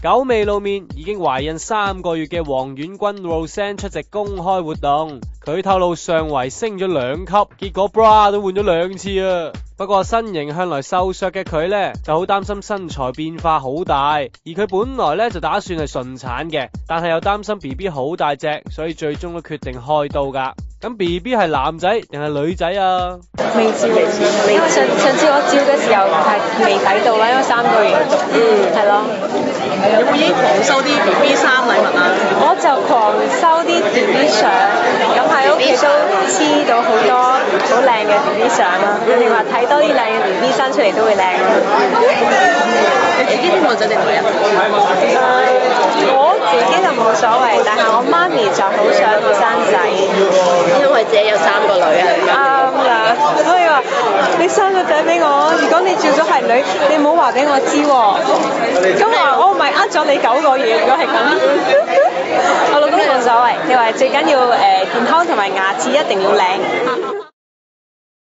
久未露面，已經懷孕3個月嘅黃婉君 Roseanne 出席公開活動，佢透露上圍升咗2級，結果 bra 都換咗2次啊！不過身形向來瘦削嘅佢呢，就好擔心身材變化好大，而佢本來呢就打算係順產嘅，但係又擔心 BB 好大隻，所以最終都決定開刀噶。咁 BB 係男仔定係女仔啊？未知，因為上次我照嘅時候係未睇到啦，因為3個月，係咯。有冇已經狂收啲 BB 衫禮物啊？我就狂收啲 BB 相，咁喺屋企都黐到好多好靚嘅 BB 相啦。人哋話睇多啲靚嘅 BB 生出嚟都會靚。你自己希望仔定女啊？我自己就冇所謂，但係我媽咪就好想我生仔，因為自己有3個女啊。啱啦，所以話你生個仔俾我，如果你照咗係女，你唔好話俾我知喎。咁話我咪呃咗你9個月，如果係咁。我老公冇所謂，佢話最緊要健康同埋牙齒一定要靚。